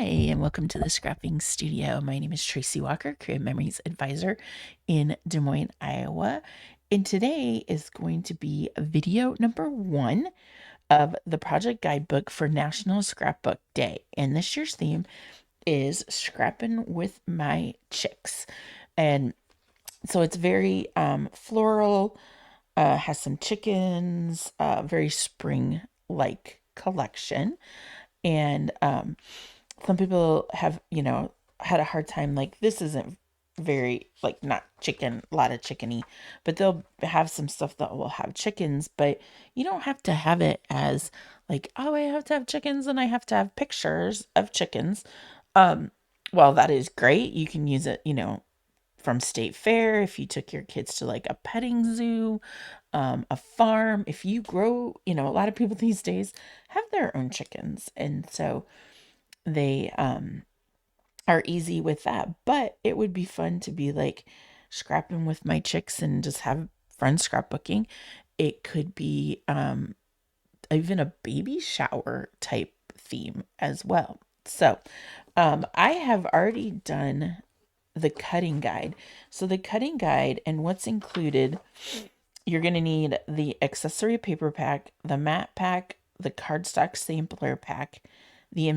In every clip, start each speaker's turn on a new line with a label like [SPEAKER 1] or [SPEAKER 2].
[SPEAKER 1] And welcome to the Scrapping Studio. My name is Tracy Walker, Creative Memories Advisor in Des Moines, Iowa. And today is going to be video number 1 of the project guidebook for National Scrapbook Day. And this year's theme is Scrappin' with My Chicks. And so it's very floral, has some chickens, very spring-like collection. And some people have, had a hard time, like, this isn't very, like, not chicken, a lot of chickeny, but they'll have some stuff that will have chickens, but you don't have to have it as, like, oh, I have to have chickens and I have to have pictures of chickens. Well, that is great. You can use it, from State Fair, if you took your kids to, like, a petting zoo, a farm. If you grow, a lot of people these days have their own chickens, and so they are easy with that. But it would be fun to be like scrapping with my chicks and just have fun scrapbooking. It could be even a baby shower type theme as well. So I have already done the cutting guide. So the cutting guide and what's included, you're going to need the accessory paper pack, the mat pack, the cardstock sampler pack, the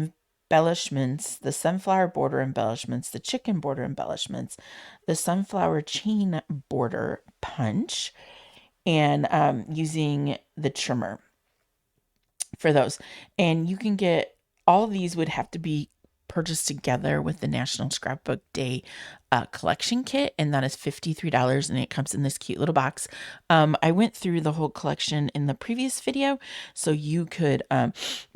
[SPEAKER 1] embellishments, the sunflower border embellishments, the chicken border embellishments, the sunflower chain border punch, and using the trimmer for those. And you can get all of these would have to be purchased together with the National Scrapbook Day collection kit, and that is $53, and it comes in this cute little box. I went through the whole collection in the previous video, so you could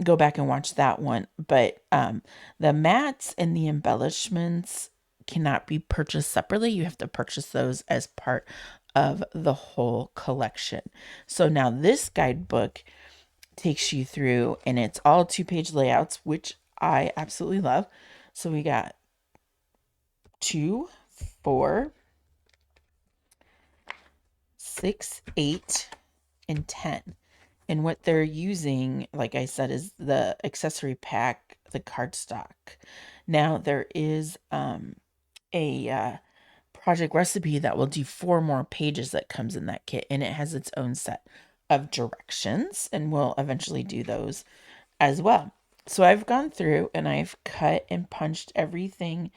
[SPEAKER 1] go back and watch that one. But the mats and the embellishments cannot be purchased separately. You have to purchase those as part of the whole collection. So now this guidebook takes you through, and it's all 2-page layouts, which I absolutely love. So we got 2, 4, 6, 8, and 10. And what they're using, like I said, is the accessory pack, the cardstock. Now there is a project recipe that will do 4 more pages that comes in that kit, and it has its own set of directions, and we'll eventually do those as well. So I've gone through and I've cut and punched everything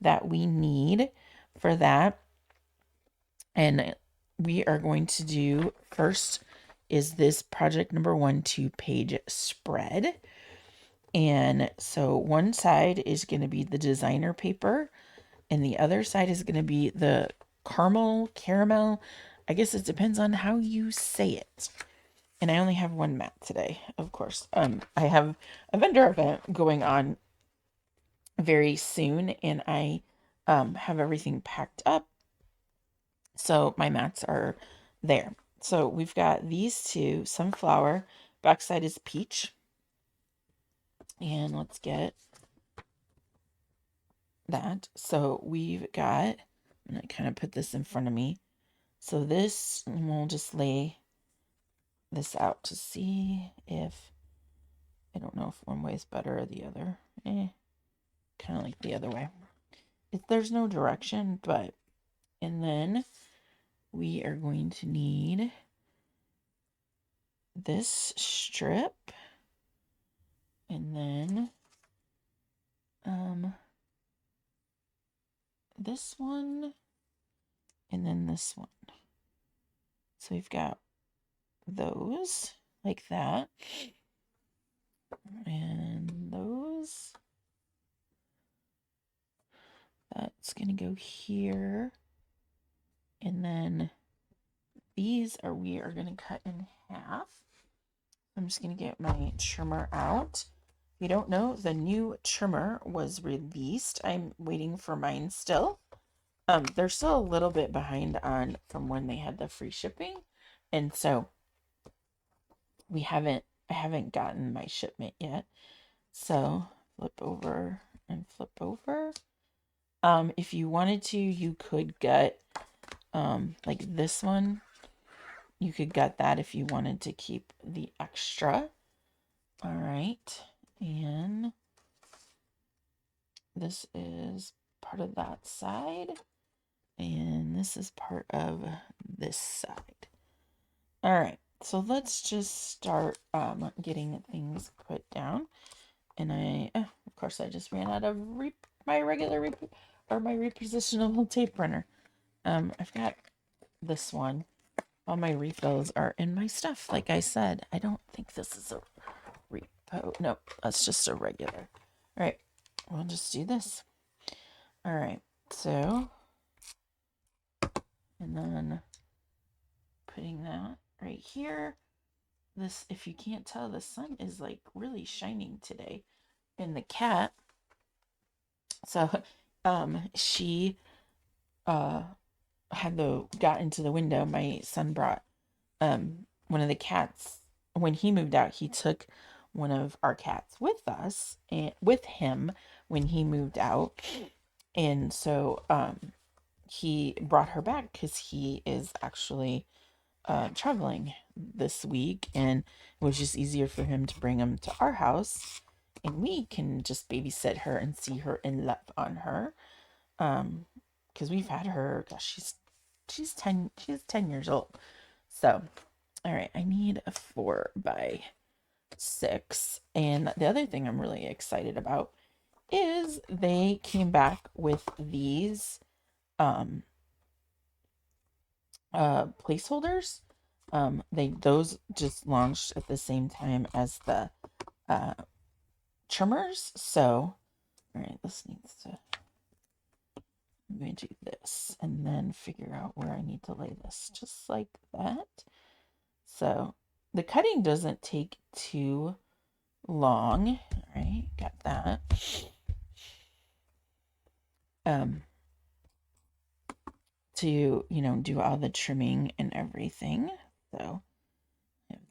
[SPEAKER 1] that we need for that. And we are going to do first is this project number 1 2-page spread. And so one side is going to be the designer paper, and the other side is going to be the caramel. I guess it depends on how you say it. And I only have one mat today, of course. I have a vendor event going on very soon, and I have everything packed up. So my mats are there. So we've got these 2, sunflower, backside is peach. And let's get that. So we've got, I'm going to kind of put this in front of me. So this, and we'll just lay this out to see if, I don't know if one way is better or the other. Kind of like the other way. There's no direction, but, and then we are going to need this strip, and then this one, and then this one. So we've got those like that, and those. That's gonna go here, and then these we are gonna cut in half. I'm just gonna get my trimmer out. If you don't know, the new trimmer was released. I'm waiting for mine still. They're still a little bit behind on from when they had the free shipping, and so I haven't gotten my shipment yet. So flip over and flip over. If you wanted to, you could get like this one. You could get that if you wanted to keep the extra. All right, and this is part of that side, and this is part of this side. All right, so let's just start getting things put down. And of course, I just ran out of my regular my repositionable tape runner. I've got this one. All my refills are in my stuff. Like I said, I don't think this is a repo. Nope, that's just a regular. All right, we'll just do this. All right, so, and then putting that right here. This, if you can't tell, the sun is like really shining today. And the cat, so, she, got into the window. My son brought, one of the cats. When he moved out, he took one of our cats with us and with him when he moved out. And so, he brought her back because he is actually traveling this week, and it was just easier for him to bring him to our house, and we can just babysit her and see her and love on her. Because we've had her, gosh, she's 10 years old. So, all right, I need a 4x6, and the other thing I'm really excited about is they came back with these um placeholders. Those just launched at the same time as the uh trimmers. So, all right, this needs to, I'm going to do this and then figure out where I need to lay this, just like that. So the cutting doesn't take too long. All right, got that. To, do all the trimming and everything. So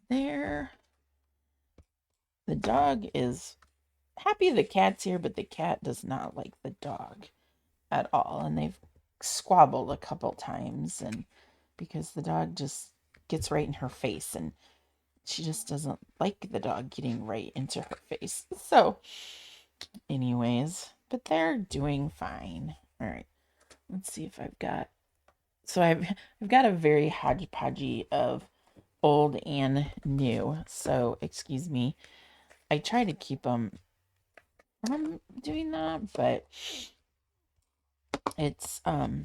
[SPEAKER 1] there. The dog is happy the cat's here, but the cat does not like the dog at all. And they've squabbled a couple times, and because the dog just gets right in her face, and she just doesn't like the dog getting right into her face. So, anyways, but they're doing fine. All right, let's see if I've got. So I've got a very hodgepodgey of old and new. So excuse me. I try to keep them from doing that, but it's I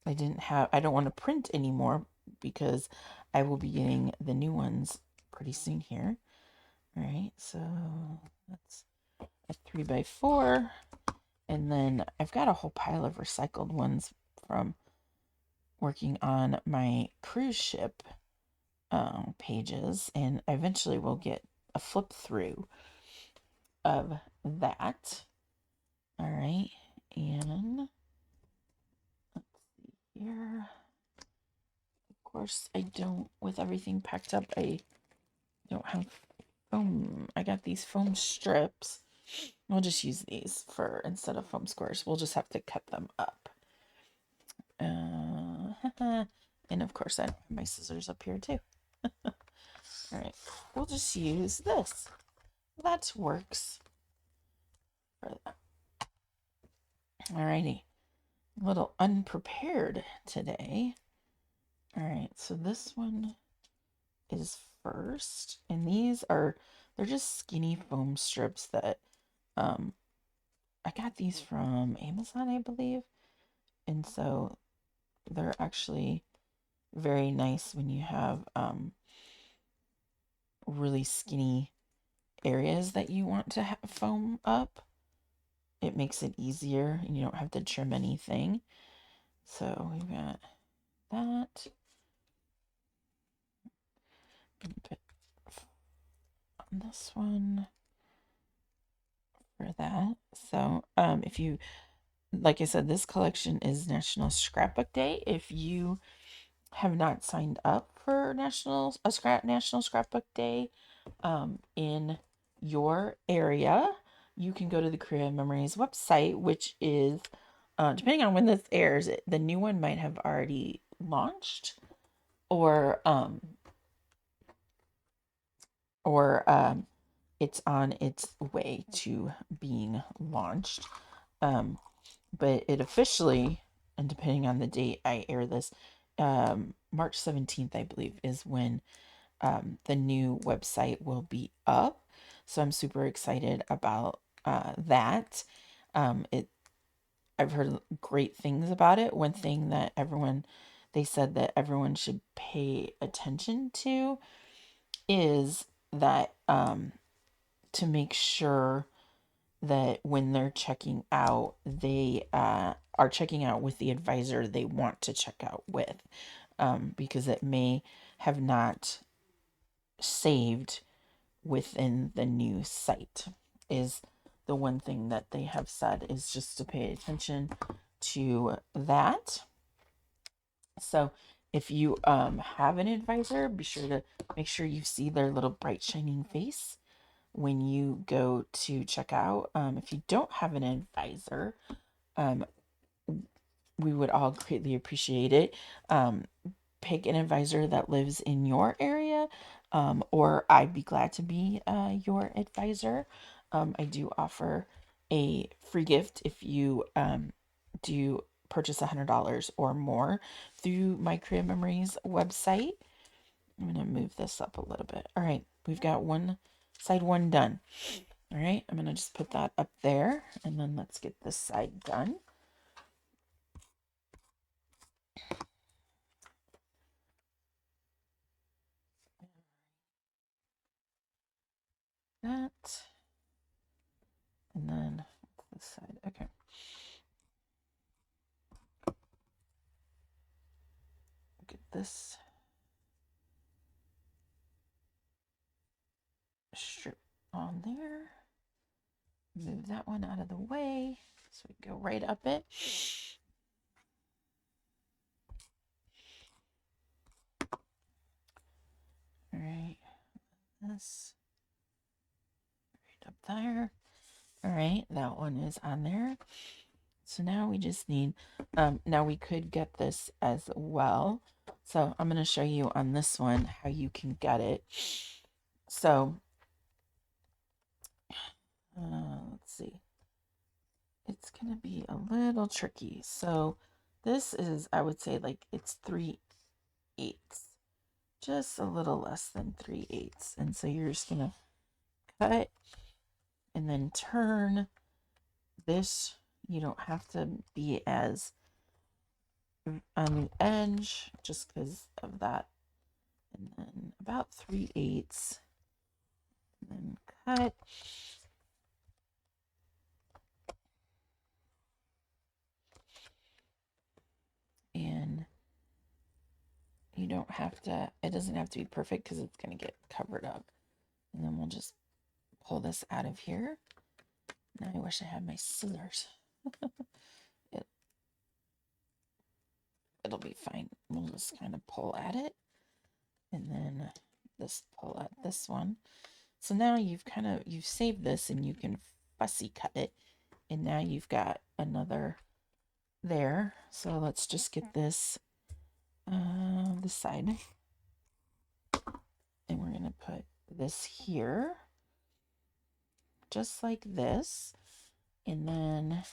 [SPEAKER 1] don't want to print anymore because I will be getting the new ones pretty soon here. All right, so that's a 3x4, and then I've got a whole pile of recycled ones from working on my cruise ship pages, and eventually we'll get a flip through of that. All right, and let's see here. Of course, I don't, with everything packed up, I don't have foam. I got these foam strips. We'll just use these for, instead of foam squares, we'll just have to cut them up. And of course, I have my scissors up here too. All right, we'll just use this. That works for that. Alrighty, a little unprepared today. All right, so this one is first, and they're just skinny foam strips that I got these from Amazon, I believe, and so they're actually very nice when you have really skinny areas that you want to foam up. It makes it easier, and you don't have to trim anything. So we've got that. Put on this one for that. So if you, like I said, this collection is National Scrapbook Day. If you have not signed up for National Scrapbook Day in your area, you can go to the Creative Memories website, which is depending on when this airs, the new one might have already launched, or it's on its way to being launched. But it officially, and depending on the date I air this, March 17th, I believe, is when the new website will be up. So I'm super excited about that. It I've heard great things about it. One thing that they said that everyone should pay attention to is that to make sure that when they're checking out, they are checking out with the advisor they want to check out with, because it may have not saved within the new site, is the one thing that they have said, is just to pay attention to that. So if you have an advisor, be sure to make sure you see their little bright shining face when you go to check out. If you don't have an advisor, um, we would all greatly appreciate it. Pick an advisor that lives in your area, or I'd be glad to be your advisor. I do offer a free gift if you do purchase $100 or more through my Creative Memories website. I'm going to move this up a little bit. All right, we've got side one done. All right, I'm going to just put that up there, and then let's get this side done. That, and then this side. Okay. Get this strip on there. Move that one out of the way so we can go right up it. All right, this right up there. All right, that one is on there. So now we just need, now we could get this as well. So I'm going to show you on this one how you can get it. So, let's see. It's going to be a little tricky. So this is, I would say, like it's 3/8, just a little less than 3/8. And so you're just going to cut and then turn this. You don't have to be as on the edge just because of that. And then about 3/8, and then cut. And you don't have to, it doesn't have to be perfect because it's going to get covered up. And then we'll just pull this out of here. Now I wish I had my scissors. It'll be fine. We'll just kind of pull at it, and then this pull at this one. So now you've saved this, and you can fussy cut it, and now you've got another there. So let's just get this this side, and we're gonna put this here just like this, and then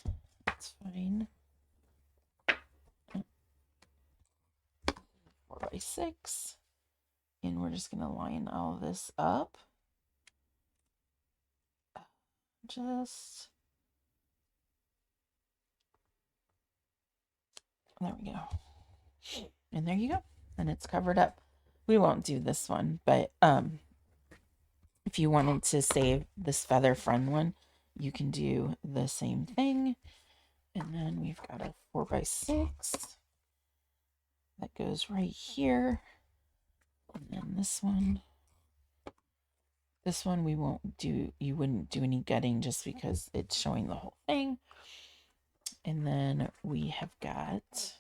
[SPEAKER 1] it's fine. 4x6, and we're just gonna line all this up. Just there we go. And there you go. And it's covered up. We won't do this one, but if you wanted to save this feather friend one, you can do the same thing. And then we've got a 4x6 that goes right here. And then this one we won't do, you wouldn't do any gutting just because it's showing the whole thing. And then we have got,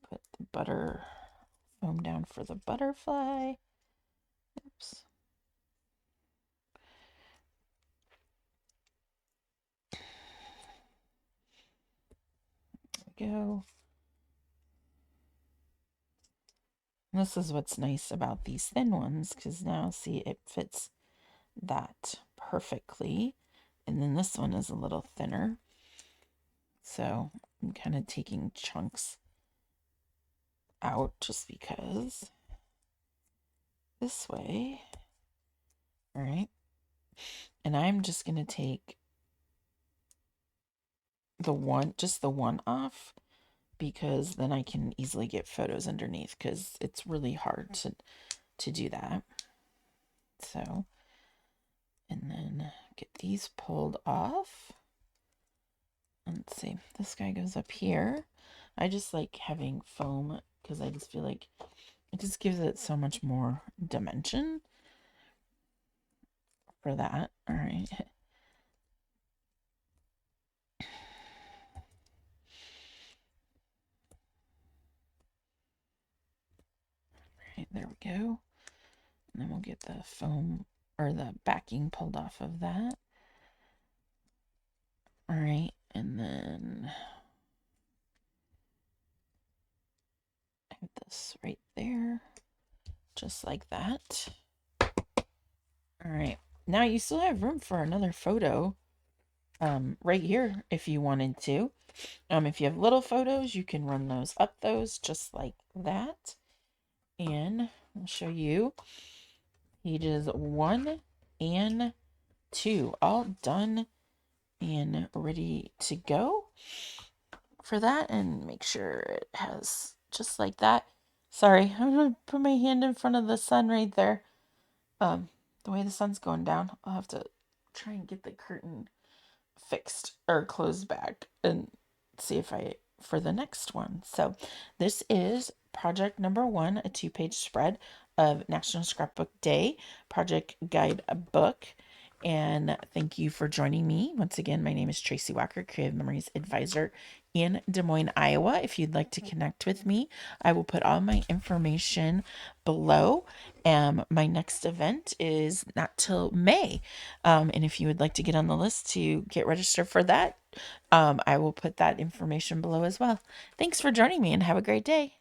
[SPEAKER 1] put the butter foam down for the butterfly. Oops. There we go. This is what's nice about these thin ones, because now see it fits that perfectly. And then this one is a little thinner. So I'm kind of taking chunks out just because this way. All right. And I'm just going to take just the one off, because then I can easily get photos underneath, because it's really hard to do that. So, and then get these pulled off. Let's see, this guy goes up here. I just like having foam because I just feel like it just gives it so much more dimension for that. All right. Right, there we go. And then we'll get the foam or the backing pulled off of that. All right, and then have this right there, just like that. All right, now you still have room for another photo right here if you wanted to. If you have little photos, you can run those up those just like that. And I'll show you pages 1 and 2 all done and ready to go for that. And make sure it has just like that. Sorry, I'm gonna put my hand in front of the sun right there. The way the sun's going down, I'll have to try and get the curtain fixed or closed back and see if I for the next one. So this is project number 1, a 2-page spread of National Scrapbook Day, project Guidebook. And thank you for joining me. Once again, my name is Tracy Walker, Creative Memories Advisor in Des Moines, Iowa. If you'd like to connect with me, I will put all my information below. My next event is not till May. And if you would like to get on the list to get registered for that, I will put that information below as well. Thanks for joining me and have a great day.